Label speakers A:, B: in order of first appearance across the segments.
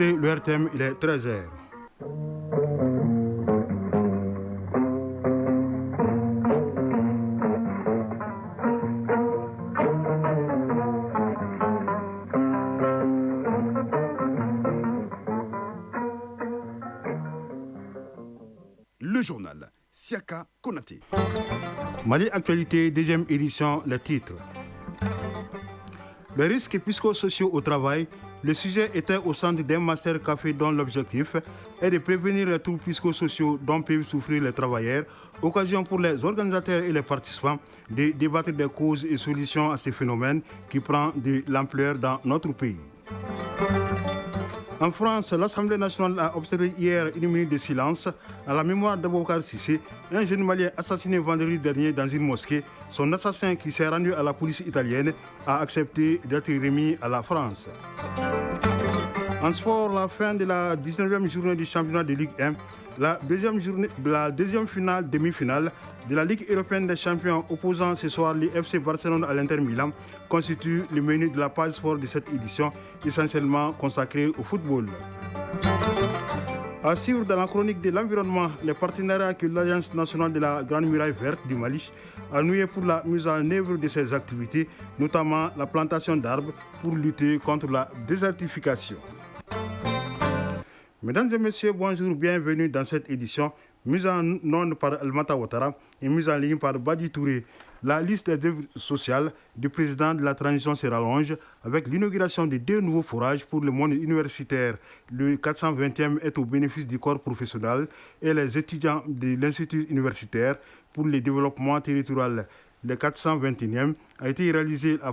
A: Le RTM, il est 13h.
B: Le journal Siaka Konaté.
A: Mali Actualité, deuxième édition, le titre. Les risques psychosociaux au travail, le sujet était au centre d'un master café dont l'objectif est de prévenir les troubles psychosociaux dont peuvent souffrir les travailleurs, occasion pour les organisateurs et les participants de débattre des causes et solutions à ces phénomènes qui prend de l'ampleur dans notre pays. En France, l'Assemblée nationale a observé hier une minute de silence à la mémoire d'Aboubacar Sissé, un jeune Malien assassiné vendredi dernier dans une mosquée. Son assassin, qui s'est rendu à la police italienne, a accepté d'être remis à la France. En sport, la fin de la 19e journée du championnat de Ligue 1, la deuxième finale, demi-finale de la Ligue européenne des champions opposant ce soir le FC Barcelone à l'Inter Milan constitue le menu de la page sport de cette édition, essentiellement consacrée au football. À suivre dans la chronique de l'environnement, les partenariats que l'Agence nationale de la Grande Muraille Verte du Mali a noué pour la mise en œuvre de ses activités, notamment la plantation d'arbres pour lutter contre la désertification. Mesdames et messieurs, bonjour, bienvenue dans cette édition, mise en onde par Almata Ouattara et mise en ligne par Badi Touré. La liste des œuvres sociales du président de la transition se rallonge avec l'inauguration de 2 nouveaux forages pour le monde universitaire. Le 420e est au bénéfice du corps professionnel et les étudiants de l'Institut universitaire pour le développement territorial. Le 421e a été réalisé à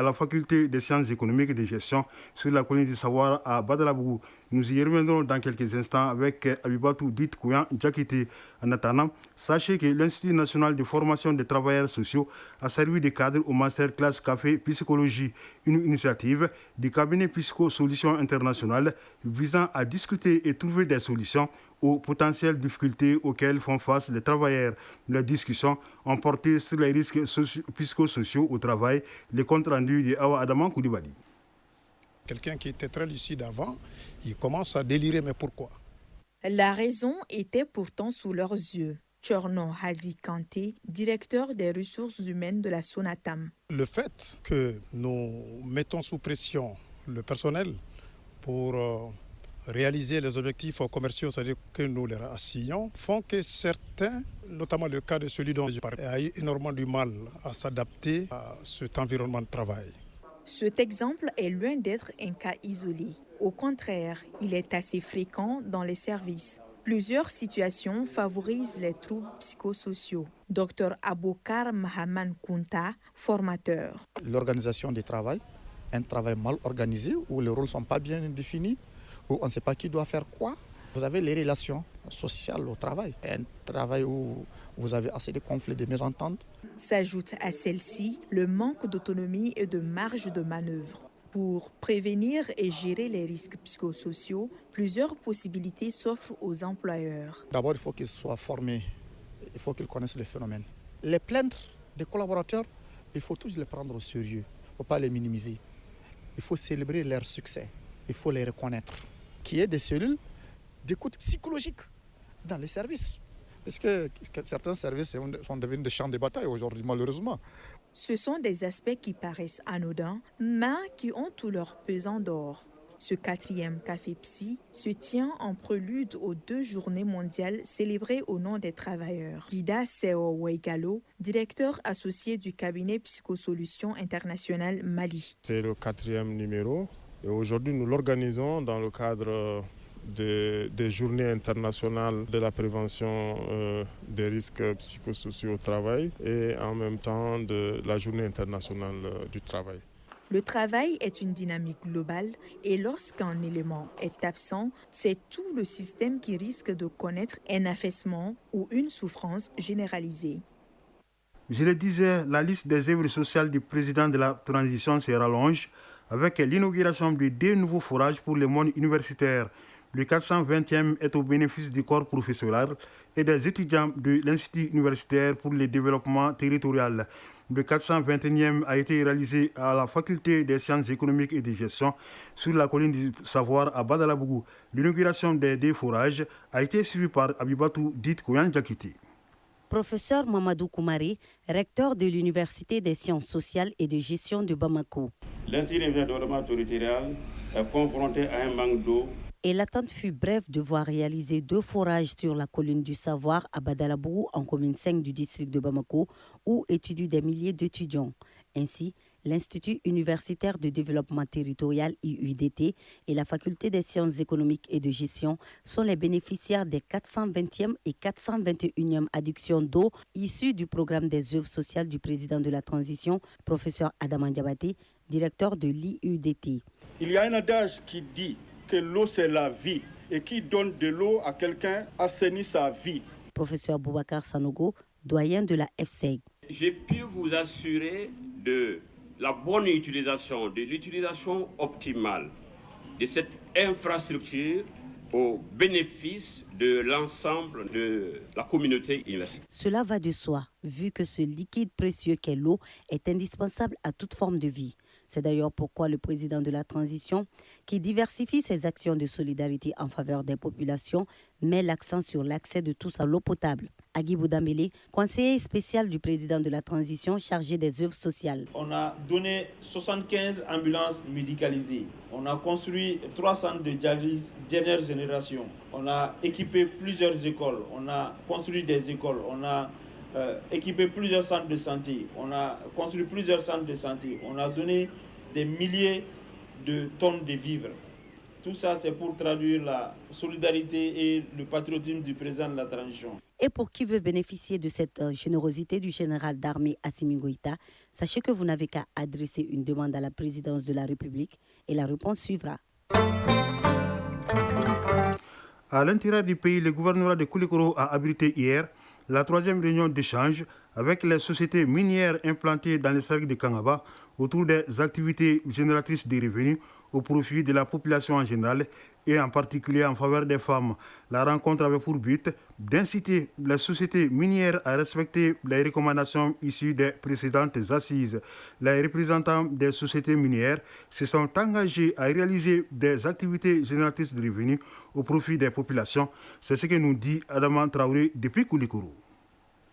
A: la faculté des sciences économiques et de gestion sur la colonie du savoir à Badalabougou. Nous y reviendrons dans quelques instants avec Abibatou Dit Kouyan Djakité. En attendant, sachez que l'Institut national de formation des travailleurs sociaux a servi de cadre au Master Class Café Psychologie, une initiative du cabinet Psycho Solutions Internationales visant à discuter et trouver des solutions aux potentielles difficultés auxquelles font face les travailleurs. Les discussions ont porté sur les risques psychosociaux au travail, les comptes rendus de Awa Adaman Koulibaly.
C: Quelqu'un qui était très lucide avant, il commence à délirer, mais pourquoi?
D: La raison était pourtant sous leurs yeux. Tchorno Hadi Kanté, directeur des ressources humaines de la Sonatam.
C: Le fait que nous mettons sous pression le personnel pour réaliser les objectifs commerciaux, c'est-à-dire que nous les assignons, font que certains, notamment le cas de celui dont je parle, a eu énormément du mal à s'adapter à cet environnement de travail.
D: Cet exemple est loin d'être un cas isolé. Au contraire, il est assez fréquent dans les services. Plusieurs situations favorisent les troubles psychosociaux. Dr Aboukar Mahaman Kounta, formateur.
E: L'organisation du travail, un travail mal organisé où les rôles ne sont pas bien définis, où on ne sait pas qui doit faire quoi. Vous avez les relations sociales au travail, un travail où vous avez assez de conflits, de mésententes.
D: S'ajoute à celle-ci le manque d'autonomie et de marge de manœuvre. Pour prévenir et gérer les risques psychosociaux, plusieurs possibilités s'offrent aux employeurs.
E: D'abord, il faut qu'ils soient formés, il faut qu'ils connaissent le phénomène. Les plaintes des collaborateurs, il faut tous les prendre au sérieux, il ne faut pas les minimiser. Il faut célébrer leur succès, il faut les reconnaître. Qu'il y ait des cellules d'écoute psychologique dans les services. Parce que certains services sont devenus des champs de bataille aujourd'hui, malheureusement.
D: Ce sont des aspects qui paraissent anodins, mais qui ont tout leur pesant d'or. Ce 4e Café Psy se tient en prélude aux 2 journées mondiales célébrées au nom des travailleurs. Guida Seo Weigalo, directeur associé du cabinet Psychosolutions Internationales Mali.
F: C'est le 4e numéro et aujourd'hui nous l'organisons dans le cadre des journées internationales de la prévention des risques psychosociaux au travail et en même temps de la journée internationale du travail.
D: Le travail est une dynamique globale et lorsqu'un élément est absent, c'est tout le système qui risque de connaître un affaissement ou une souffrance généralisée.
A: Je le disais, la liste des œuvres sociales du président de la transition se rallonge avec l'inauguration de 2 nouveaux forages pour le monde universitaire. Le 420e est au bénéfice du corps professoral et des étudiants de l'Institut universitaire pour le développement territorial. Le 421e a été réalisé à la faculté des sciences économiques et de gestion sur la colline du savoir à Badalabougou. L'inauguration des deux forages a été suivie par Abibatou Dit Koyan Djakiti.
G: Professeur Mamadou Koumari, recteur de l'Université des sciences sociales et de gestion de Bamako.
H: L'Institut de développement territorial est confronté à un manque d'eau.
G: Et l'attente fut brève de voir réaliser 2 forages sur la colline du savoir à Badalabougou, en commune 5 du district de Bamako, où étudient des milliers d'étudiants. Ainsi, l'Institut universitaire de développement territorial IUDT et la Faculté des sciences économiques et de gestion sont les bénéficiaires des 420e et 421e adductions d'eau issues du programme des œuvres sociales du président de la transition, professeur Adama Diabaté, directeur de l'IUDT.
I: Il y a un adage qui dit que l'eau c'est la vie et qui donne de l'eau à quelqu'un assainit sa vie.
G: Professeur Boubacar Sanogo, doyen de la FSEG.
H: J'ai pu vous assurer de la bonne utilisation, de l'utilisation optimale de cette infrastructure au bénéfice de l'ensemble de la communauté universitaire.
G: Cela va de soi, vu que ce liquide précieux qu'est l'eau est indispensable à toute forme de vie. C'est d'ailleurs pourquoi le président de la transition, qui diversifie ses actions de solidarité en faveur des populations, met l'accent sur l'accès de tous à l'eau potable. Agui Boudamele, conseiller spécial du président de la transition chargé des œuvres sociales.
J: On a donné 75 ambulances médicalisées. On a construit 3 centres de dialyse dernière génération. On a équipé plusieurs écoles. On a construit des écoles. On a équipé plusieurs centres de santé. On a construit plusieurs centres de santé. On a donné des milliers de tonnes de vivres. Tout ça, c'est pour traduire la solidarité et le patriotisme du président de la transition.
G: Et pour qui veut bénéficier de cette générosité du général d'armée Assimi Goïta, sachez que vous n'avez qu'à adresser une demande à la présidence de la République et la réponse suivra.
A: À l'intérieur du pays, le gouvernement de Koulikoro a abrité hier la 3e réunion d'échange avec les sociétés minières implantées dans le cercle de Kangaba autour des activités génératrices de revenus au profit de la population en général et en particulier en faveur des femmes. La rencontre avait pour but d'inciter les sociétés minières à respecter les recommandations issues des précédentes assises. Les représentants des sociétés minières se sont engagés à réaliser des activités génératrices de revenus au profit des populations. C'est ce que nous dit Adama Traoré depuis Koulikoro.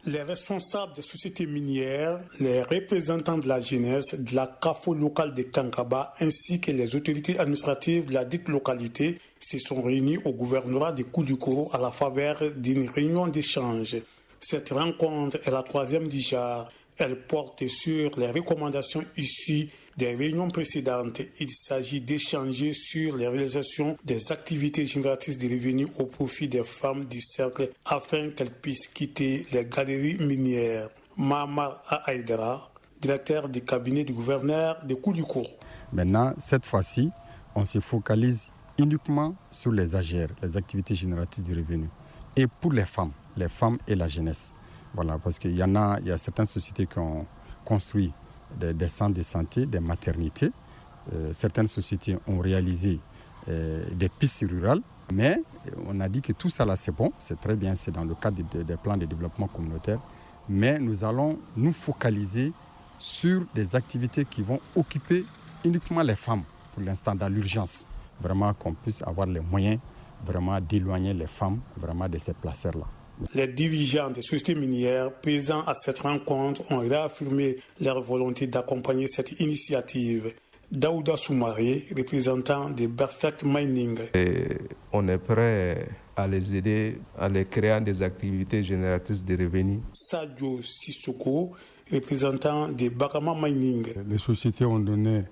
K: Les responsables des sociétés minières, les représentants de la jeunesse, de la CAFO locale de Kankaba ainsi que les autorités administratives de la dite localité se sont réunis au gouvernorat de Koulikoro à la faveur d'une réunion d'échange. Cette rencontre est la 3e du genre. Elle porte sur les recommandations issues des réunions précédentes. Il s'agit d'échanger sur les réalisations des activités génératrices de revenus au profit des femmes du cercle afin qu'elles puissent quitter les galeries minières. Mahamar Aïdara, directeur du cabinet du gouverneur de Koulikoro.
L: Maintenant, cette fois-ci, on se focalise uniquement sur les AGR, les activités génératrices de revenus, et pour les femmes et la jeunesse. Voilà, parce qu'il y a certaines sociétés qui ont construit des centres de santé, des maternités. Certaines sociétés ont réalisé des pistes rurales. Mais on a dit que tout ça là, c'est bon, c'est très bien, c'est dans le cadre des plans de développement communautaire. Mais nous allons nous focaliser sur des activités qui vont occuper uniquement les femmes, pour l'instant, dans l'urgence. Vraiment qu'on puisse avoir les moyens vraiment d'éloigner les femmes vraiment de ces placeurs-là.
K: Les dirigeants des sociétés minières présents à cette rencontre ont réaffirmé leur volonté d'accompagner cette initiative. Daouda Soumaré, représentant de Perfect Mining.
M: On est prêt à les aider en les créant des activités génératrices de revenus.
K: Sadio Sissoko, représentant de Bakama Mining.
N: Les sociétés ont donné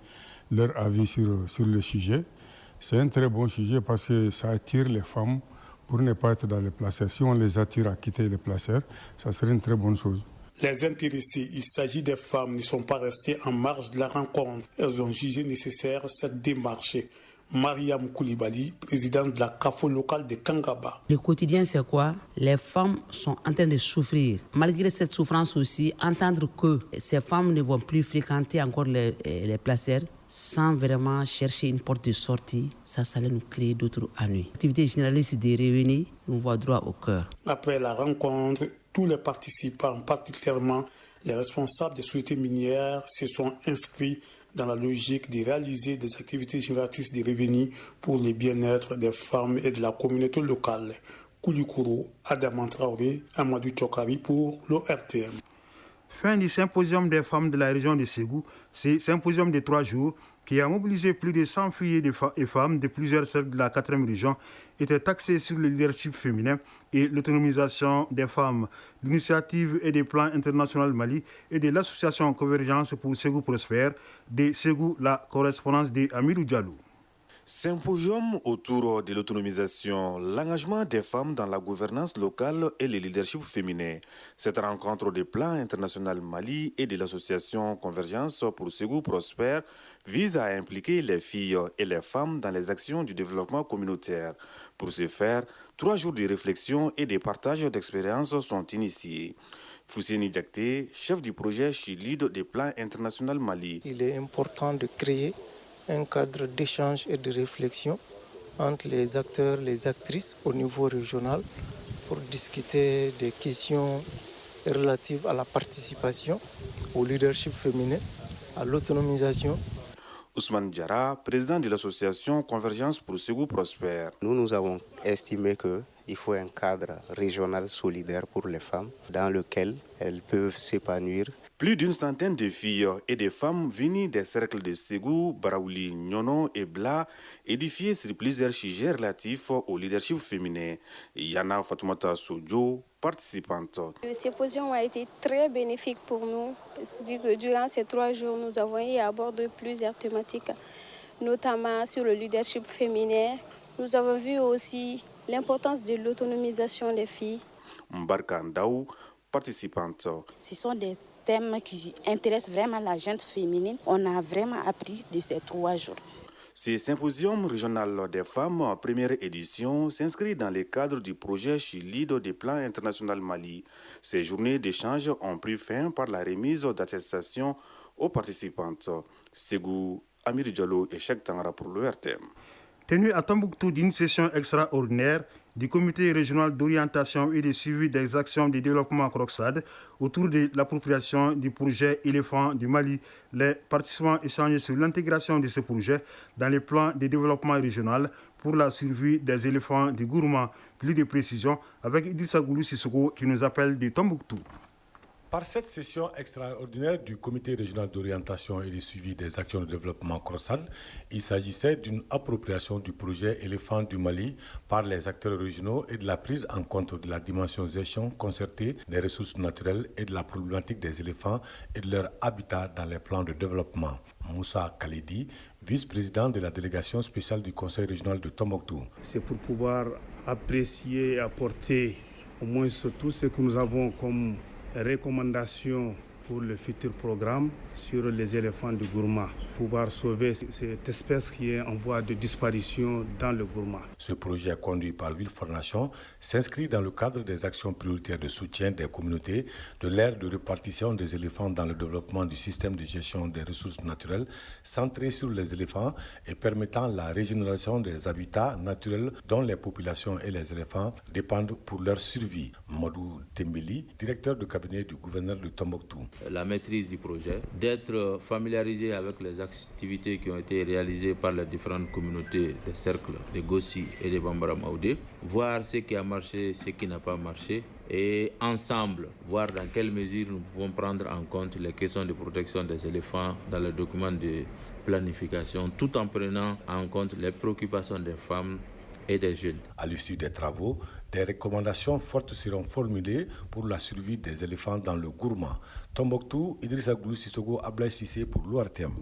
N: leur avis sur le sujet. C'est un très bon sujet parce que ça attire les femmes pour ne pas être dans les placers. Si on les attire à quitter les placers, ça serait une très bonne chose.
K: Les intéressés, il s'agit des femmes, ne sont pas restées en marge de la rencontre. Elles ont jugé nécessaire cette démarche. Mariam Koulibaly, présidente de la CAFO locale de Kankaba.
O: Le quotidien, c'est quoi? Les femmes sont en train de souffrir. Malgré cette souffrance aussi, entendre que ces femmes ne vont plus fréquenter encore les placères sans vraiment chercher une porte de sortie, ça allait nous créer d'autres ennuis. L'activité généraliste des revenus nous voit droit au cœur.
K: Après la rencontre, tous les participants, particulièrement les responsables des sociétés minières, se sont inscrits dans la logique de réaliser des activités génératrices de revenus pour le bien-être des femmes et de la communauté locale. Koulikoro, Adam Traoré, Amadou Tchokari pour l'ORTM.
A: Fin du symposium des femmes de la région de Ségou, c'est symposium de 3 jours qui a mobilisé plus de 100 filles et femmes de plusieurs cercles de la 4e région, était axé sur le leadership féminin et l'autonomisation des femmes. L'initiative est des plans international Mali et de l'association Convergence pour Ségou Prospère de Ségou, la correspondance d'Amidou Diallo.
P: Symposium autour de l'autonomisation, l'engagement des femmes dans la gouvernance locale et le leadership féminin. Cette rencontre des plans international Mali et de l'association Convergence pour Ségou Prospère vise à impliquer les filles et les femmes dans les actions du développement communautaire. Pour ce faire, 3 jours de réflexion et de partage d'expériences sont initiés. Fousseni Diakté, chef du projet Chilide des plans international Mali.
Q: Il est important de créer un cadre d'échange et de réflexion entre les acteurs, les actrices au niveau régional pour discuter des questions relatives à la participation, au leadership féminin, à l'autonomisation.
P: Ousmane Diarra, président de l'association Convergence pour Ségou Prospère.
R: Nous avons estimé qu'il faut un cadre régional solidaire pour les femmes dans lequel elles peuvent s'épanouir.
P: Plus d'une centaine de filles et de femmes venues des cercles de Ségou, Baraouli, Nyono et Bla, édifiés sur plusieurs sujets relatifs au leadership féminin. Yana Fatoumata Soudjo, participante.
S: Le symposium a été très bénéfique pour nous, vu que durant ces 3 jours, nous avons eu à aborder plusieurs thématiques, notamment sur le leadership féminin. Nous avons vu aussi l'importance de l'autonomisation des filles.
P: Mbarka Ndaou, participante.
T: Ce sont des thèmes qui intéressent vraiment la gente féminine. On a vraiment appris de ces 3 jours.
P: Ce symposium régional des femmes, première édition, s'inscrit dans le cadre du projet Chilide des plans international Mali. Ces journées d'échange ont pris fin par la remise d'attestations aux participantes. Ségou, Amir Diallo et Cheikh Tangara pour l'ORTM.
A: Tenu à Tombouctou d'une session extraordinaire du comité régional d'orientation et de suivi des actions de développement Croxad autour de l'appropriation du projet éléphant du Mali. Les participants échangent sur l'intégration de ce projet dans les plans de développement régional pour la survie des éléphants du Gourma. Plus de précisions avec Idrissa Goulou Sissoko qui nous appelle de Tombouctou.
U: Par cette session extraordinaire du comité régional d'orientation et de suivi des actions de développement CROSSAD, il s'agissait d'une appropriation du projet éléphant du Mali par les acteurs régionaux et de la prise en compte de la dimension gestion concertée des ressources naturelles et de la problématique des éléphants et de leur habitat dans les plans de développement. Moussa Khalidi, vice-président de la délégation spéciale du conseil régional de Tombouctou.
V: C'est pour pouvoir apprécier et apporter au moins tout ce que nous avons comme recommandations pour le futur programme sur les éléphants du Gourma, pouvoir sauver cette espèce qui est en voie de disparition dans le Gourma.
U: Ce projet conduit par Ville Formation s'inscrit dans le cadre des actions prioritaires de soutien des communautés de l'ère de répartition des éléphants dans le développement du système de gestion des ressources naturelles centré sur les éléphants et permettant la régénération des habitats naturels dont les populations et les éléphants dépendent pour leur survie. Modou Tembeli, directeur de cabinet du gouverneur de Tombouctou.
W: La maîtrise du projet, d'être familiarisé avec les activités qui ont été réalisées par les différentes communautés des cercles de Gossi et de Bambara Maoudé, voir ce qui a marché, ce qui n'a pas marché et ensemble voir dans quelle mesure nous pouvons prendre en compte les questions de protection des éléphants dans le document de planification tout en prenant en compte les préoccupations des femmes et des jeunes.
U: À l'issue des travaux, des recommandations fortes seront formulées pour la survie des éléphants dans le Gourma. Tombouctou, Idrissa Goulou Sissoko, Ablaye Sissé pour l'ORTM.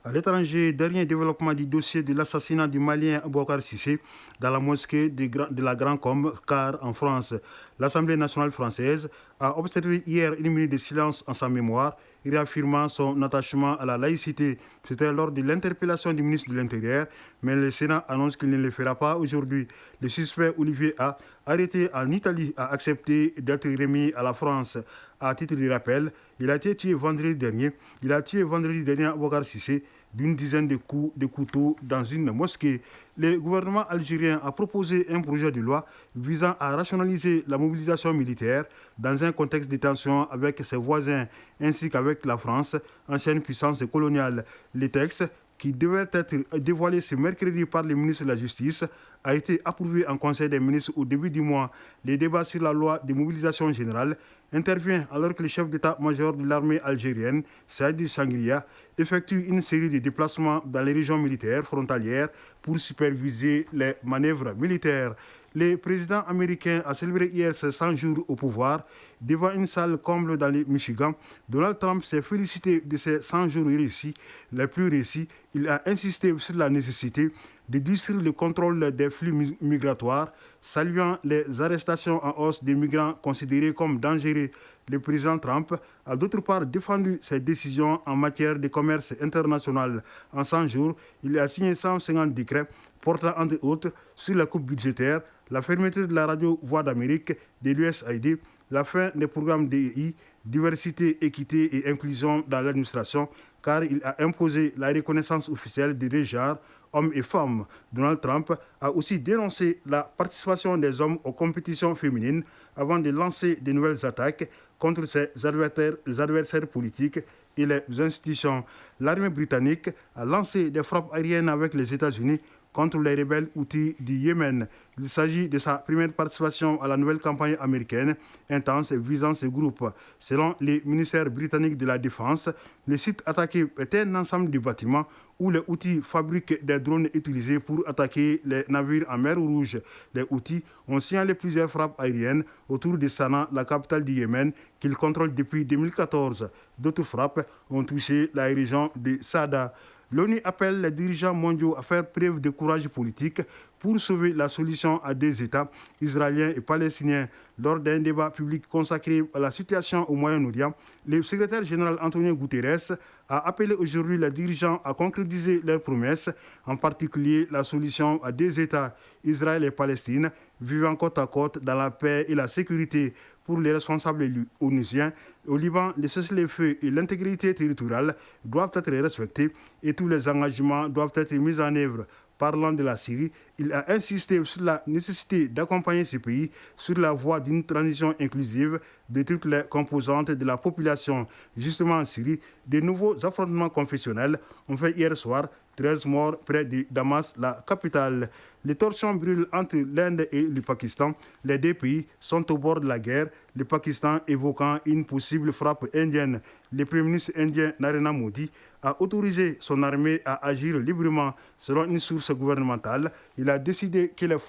A: À l'étranger, dernier développement du dossier de l'assassinat du Malien Boubacar Cissé dans la mosquée de la Grand Combe, car en France, l'Assemblée nationale française a observé hier une minute de silence en sa mémoire, réaffirmant son attachement à la laïcité. C'était lors de l'interpellation du ministre de l'Intérieur, mais le Sénat annonce qu'il ne le fera pas aujourd'hui. Le suspect Olivier A, arrêté en Italie, a accepté d'être remis à la France. À titre de rappel, il a tué vendredi dernier Boubacar Cissé d'une dizaine de coups de couteau dans une mosquée. Le gouvernement algérien a proposé un projet de loi visant à rationaliser la mobilisation militaire dans un contexte de tension avec ses voisins ainsi qu'avec la France, ancienne puissance coloniale. Le texte, qui devait être dévoilé ce mercredi par le ministre de la Justice, a été approuvé en Conseil des ministres au début du mois. Les débats sur la loi de mobilisation générale intervient alors que le chef d'état-major de l'armée algérienne, Saïd Changria, effectue une série de déplacements dans les régions militaires frontalières pour superviser les manœuvres militaires. Le président américain a célébré hier ses 100 jours au pouvoir. Devant une salle comble dans le Michigan, Donald Trump s'est félicité de ses 100 jours réussis, les plus réussis. Il a insisté sur la nécessité de durcir le contrôle des flux migratoires, saluant les arrestations en hausse des migrants considérés comme dangereux. Le président Trump a d'autre part défendu ses décisions en matière de commerce international. En 100 jours, il a signé 150 décrets portant entre autres sur la coupe budgétaire, la fermeture de la radio Voix d'Amérique, de l'USAID, la fin des programmes DEI, diversité, équité et inclusion dans l'administration, car il a imposé la reconnaissance officielle des deux genres, hommes et femmes. Donald Trump a aussi dénoncé la participation des hommes aux compétitions féminines avant de lancer de nouvelles attaques contre ses adversaires politiques et les institutions. L'armée britannique a lancé des frappes aériennes avec les États-Unis contre les rebelles Houthis du Yémen. Il s'agit de sa première participation à la nouvelle campagne américaine intense visant ce groupe. Selon le ministère britannique de la Défense, le site attaqué est un ensemble de bâtiments où les Houthis fabriquent des drones utilisés pour attaquer les navires en mer Rouge. Les Houthis ont signalé plusieurs frappes aériennes autour de Sanaa, la capitale du Yémen, qu'ils contrôlent depuis 2014. D'autres frappes ont touché la région de Sada. L'ONU appelle les dirigeants mondiaux à faire preuve de courage politique pour sauver la solution à deux États, israéliens et palestiniens. Lors d'un débat public consacré à la situation au Moyen-Orient, le secrétaire général Antonio Guterres a appelé aujourd'hui les dirigeants à concrétiser leurs promesses, en particulier la solution à deux États, Israël et Palestine, vivant côte à côte dans la paix et la sécurité. Pour les responsables onusiens, au Liban, le cessez-le-feu et l'intégrité territoriale doivent être respectés et tous les engagements doivent être mis en œuvre. Parlant de la Syrie, il a insisté sur la nécessité d'accompagner ce pays sur la voie d'une transition inclusive de toutes les composantes de la population. Justement en Syrie, de nouveaux affrontements confessionnels ont fait hier soir 13 morts près de Damas, la capitale. Les torsions brûlent entre l'Inde et le Pakistan. Les deux pays sont au bord de la guerre, le Pakistan évoquant une possible frappe indienne. Le Premier ministre indien Narendra Modi a autorisé son armée à agir librement. Selon une source gouvernementale, il a décidé que les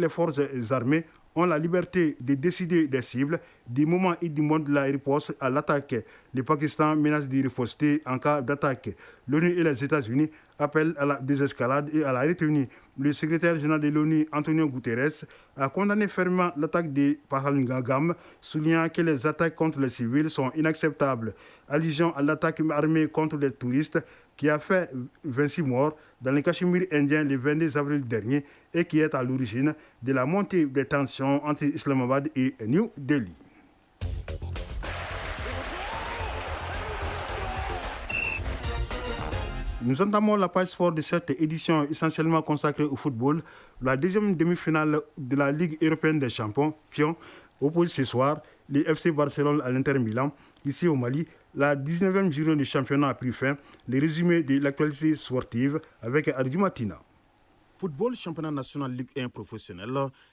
A: forces armées ont la liberté de décider des cibles, du moment et du mode de la riposte à l'attaque. Le Pakistan menace de riposter en cas d'attaque. L'ONU et les États-Unis appellent à la désescalade et à la retenue. Le secrétaire général de l'ONU, Antonio Guterres, a condamné fermement l'attaque de Pahalgam, soulignant que les attaques contre les civils sont inacceptables. Allusion à l'attaque armée contre les touristes qui a fait 26 morts dans le Cachemire indien le 22 avril dernier et qui est à l'origine de la montée des tensions entre Islamabad et New Delhi. Nous entamons la page sport de cette édition essentiellement consacrée au football. La deuxième demi-finale de la Ligue européenne des champions oppose ce soir les FC Barcelone à l'Inter Milan. Ici au Mali, la 19e journée du championnat a pris fin. Les résumés de l'actualité sportive avec Ardu Matina.
B: Football, championnat national Ligue 1 professionnel.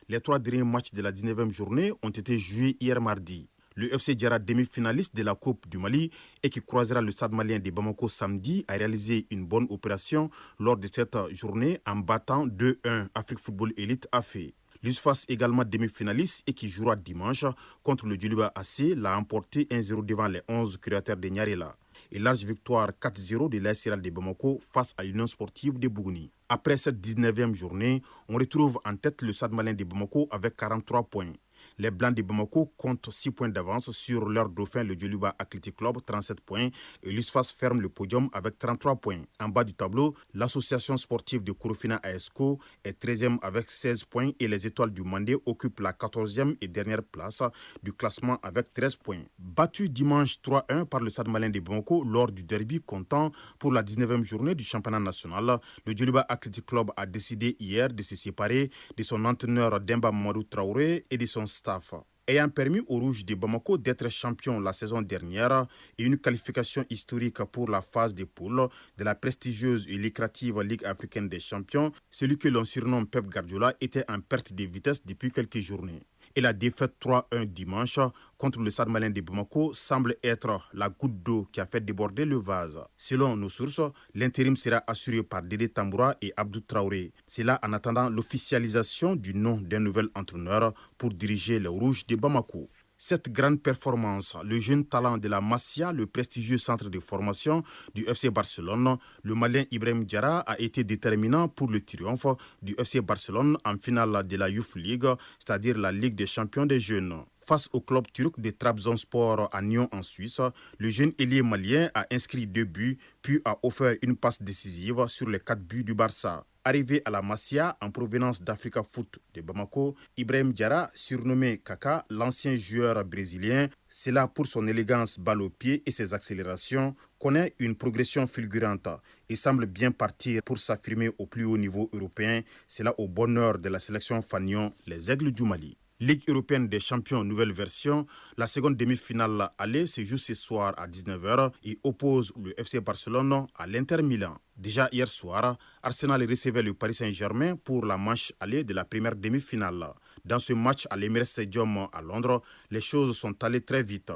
B: Les 3 derniers matchs de la 19e journée ont été joués hier mardi. Le FC Djara, demi-finaliste de la Coupe du Mali et qui croisera le Stade malien de Bamako samedi, a réalisé une bonne opération lors de cette journée en battant 2-1 Afrique Football Elite AFE. L'USFAS, également demi-finaliste et qui jouera dimanche contre le Djoliba AC, l'a emporté 1-0 devant les 11 créateurs de Nyarela. et large victoire 4-0 de l'AS Real de Bamako face à l'Union sportive de Bougouni. Après cette 19e journée, on retrouve en tête le Stade Malien de Bamako avec 43 points. Les Blancs de Bamako comptent 6 points d'avance sur leur dauphin, le Djoliba Athletic Club, 37 points. Et l'USFAS ferme le podium avec 33 points. En bas du tableau, l'association sportive de Korofina ASCO est 13e avec 16 points et les Étoiles du Mandé occupent la 14e et dernière place du classement avec 13 points. Battu dimanche 3-1 par le Stade Malien de Bamako lors du derby comptant pour la 19e journée du championnat national, le Djoliba Athletic Club a décidé hier de se séparer de son entraîneur Demba Mamadou Traoré et de son staff. Ayant permis aux Rouges de Bamako d'être champions la saison dernière et une qualification historique pour la phase des poules de la prestigieuse et lucrative Ligue africaine des champions, celui que l'on surnomme Pep Guardiola était en perte de vitesse depuis quelques journées. Et la défaite 3-1 dimanche contre le Stade Malien de Bamako semble être la goutte d'eau qui a fait déborder le vase. Selon nos sources, l'intérim sera assuré par Dédé Tamboura et Abdou Traoré. C'est là en attendant l'officialisation du nom d'un nouvel entraîneur pour diriger les Rouges de Bamako. Cette grande performance, le jeune talent de la Masia, le prestigieux centre de formation du FC Barcelone, le Malien Ibrahim Diarra a été déterminant pour le triomphe du FC Barcelone en finale de la Youth League, c'est-à-dire la Ligue des champions des jeunes. Face au club turc de Trabzonspor à Nyon en Suisse, le jeune ailier malien a inscrit 2 buts, puis a offert une passe décisive sur les 4 buts du Barça. Arrivé à la Masia en provenance d'Africa Foot de Bamako, Ibrahim Diarra, surnommé Kaka, l'ancien joueur brésilien, c'est là pour son élégance balle au pied et ses accélérations, connaît une progression fulgurante et semble bien partir pour s'affirmer au plus haut niveau européen. C'est là au bonheur de la sélection Fagnon, les Aigles du Mali. Ligue européenne des champions nouvelle version, la seconde demi-finale aller se joue ce soir à 19h et oppose le FC Barcelone à l'Inter Milan. Déjà hier soir, Arsenal recevait le Paris Saint-Germain pour la manche aller de la première demi-finale. Dans ce match à l'Emirates Stadium à Londres, les choses sont allées très vite.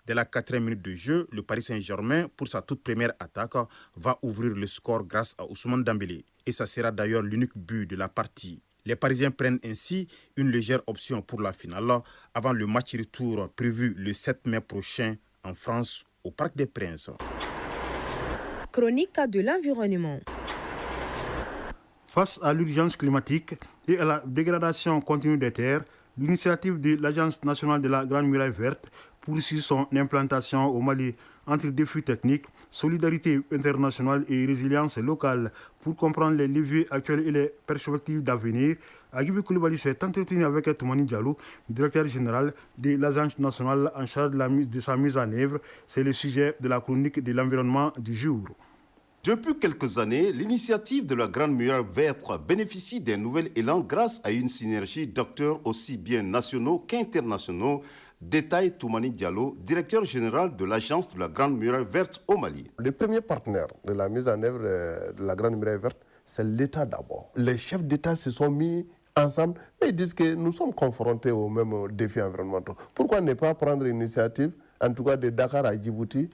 B: Dès la 4e minute de jeu, le Paris Saint-Germain, pour sa toute première attaque, va ouvrir le score grâce à Ousmane Dembélé. Et ça sera d'ailleurs l'unique but de la partie. Les Parisiens prennent ainsi une légère option pour la finale avant le match retour prévu le 7 mai prochain en France au Parc des Princes.
C: Chronique de l'environnement.
A: Face à l'urgence climatique et à la dégradation continue des terres, l'initiative de l'Agence nationale de la Grande Muraille Verte poursuit son implantation au Mali entre défis techniques, solidarité internationale et résilience locale. Pour comprendre les leviers actuels et les perspectives d'avenir, Agibé Koulibaly s'est entretenu avec Toumani Diallo, directeur général de l'Agence nationale en charge de sa mise en œuvre. C'est le sujet de la chronique de l'environnement du jour.
E: Depuis quelques années, l'initiative de la Grande Muraille Verte bénéficie d'un nouvel élan grâce à une synergie d'acteurs aussi bien nationaux qu'internationaux, détaille Toumani Diallo, directeur général de l'Agence de la Grande Muraille Verte au Mali.
F: Le premier partenaire de la mise en œuvre de la Grande Muraille Verte, c'est l'État d'abord. Les chefs d'État se sont mis ensemble et ils disent que nous sommes confrontés aux mêmes défis environnementaux. Pourquoi ne pas prendre l'initiative, en tout cas de Dakar à Djibouti,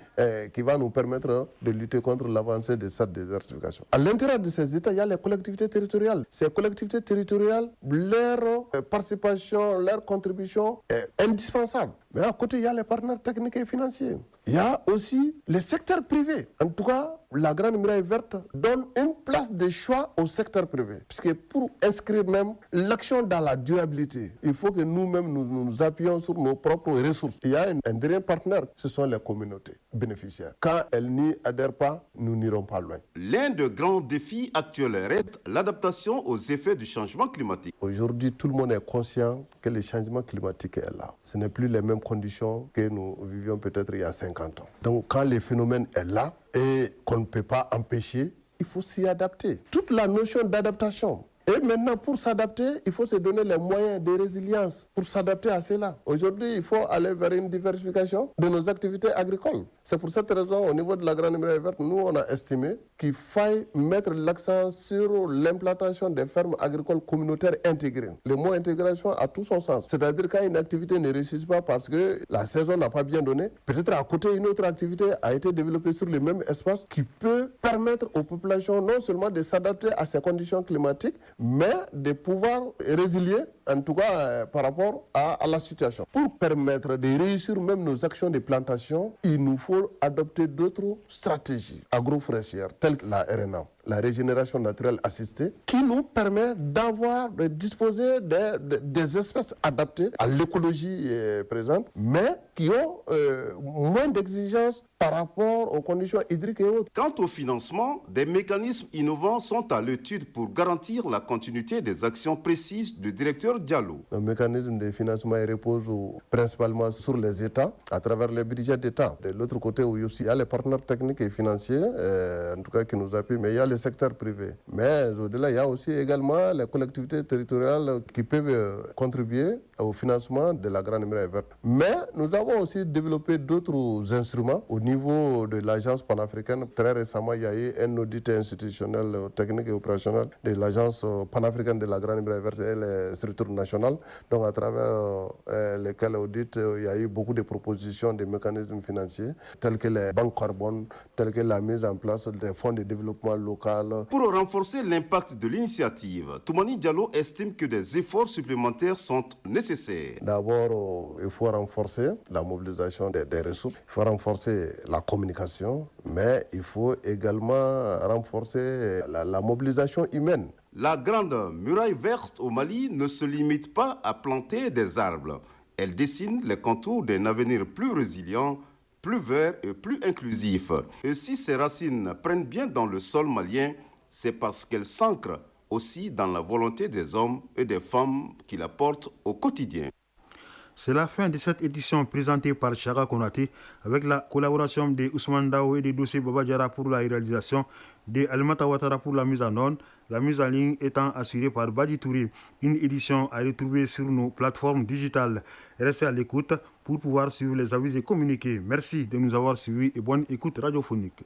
F: qui va nous permettre de lutter contre l'avancée de cette désertification. À l'intérieur de ces États, il y a les collectivités territoriales. Ces collectivités territoriales, leur participation, leur contribution est indispensable. Mais à côté, il y a les partenaires techniques et financiers. Il y a aussi les secteurs privés. En tout cas, la Grande Muraille Verte donne une place de choix au secteur privé. Puisque pour inscrire même l'action dans la durabilité, il faut que nous-mêmes nous appuyions sur nos propres ressources. Il y a un dernier partenaire, ce sont les communautés bénéficiaires. Quand elles n'y adhèrent pas, nous n'irons pas loin.
E: L'un des grands défis actuels reste l'adaptation aux effets du changement climatique.
F: Aujourd'hui, tout le monde est conscient que le changement climatique est là. Ce n'est plus les mêmes conditions que nous vivions peut-être il y a 50 ans. Donc quand le phénomène est là et qu'on ne peut pas empêcher, il faut s'y adapter. Toute la notion d'adaptation. Et maintenant, pour s'adapter, il faut se donner les moyens de résilience pour s'adapter à cela. Aujourd'hui, il faut aller vers une diversification de nos activités agricoles. C'est pour cette raison, au niveau de la Grande Muraille Verte, nous, on a estimé qu'il faille mettre l'accent sur l'implantation des fermes agricoles communautaires intégrées. Le mot intégration a tout son sens. C'est-à-dire quand une activité ne réussit pas parce que la saison n'a pas bien donné, peut-être à côté, une autre activité a été développée sur le même espace qui peut permettre aux populations non seulement de s'adapter à ces conditions climatiques, mais de pouvoir résilier en tout cas par rapport à la situation. Pour permettre de réussir même nos actions de plantation, il nous faut adopter d'autres stratégies agroforestières telles que la RNA, la régénération naturelle assistée, qui nous permet de disposer des espèces adaptées à l'écologie présente, mais qui ont moins d'exigences par rapport aux conditions hydriques et autres.
E: Quant au financement, des mécanismes innovants sont à l'étude pour garantir la continuité des actions précises du directeur Diallo.
F: Le mécanisme de financement repose principalement sur les États, à travers les budgets d'État. De l'autre côté, il y a les partenaires techniques et financiers, en tout cas qui nous appuient, mais il y a le secteur privé. Mais au-delà, il y a aussi également les collectivités territoriales qui peuvent contribuer au financement de la Grande Muraille Verte. Mais nous avons aussi développé d'autres instruments au niveau de l'agence panafricaine. Très récemment, il y a eu un audit institutionnel, technique et opérationnel de l'agence panafricaine de la Grande Muraille Verte et les structures nationales. Donc à travers lesquels audits, il y a eu beaucoup de propositions de mécanismes financiers, tels que les banques carbone, tels que la mise en place des fonds de développement local.
E: Pour renforcer l'impact de l'initiative, Toumani Diallo estime que des efforts supplémentaires sont nécessaires.
F: D'abord, il faut renforcer la mobilisation des ressources, il faut renforcer la communication, mais il faut également renforcer la mobilisation humaine.
E: La Grande Muraille Verte au Mali ne se limite pas à planter des arbres. Elle dessine les contours d'un avenir plus résilient, plus vert et plus inclusif. Et si ces racines prennent bien dans le sol malien, c'est parce qu'elles s'ancrent aussi dans la volonté des hommes et des femmes qui la portent au quotidien.
A: C'est la fin de cette édition présentée par Chara Konaté avec la collaboration de Ousmane Dao et de Dossé Babadjara pour la réalisation, de Alimata Ouattara pour la mise en onde, la mise en ligne étant assurée par Badi Touré. Une édition à retrouver sur nos plateformes digitales. Restez à l'écoute pour pouvoir suivre les avis et communiquer. Merci de nous avoir suivis et bonne écoute radiophonique.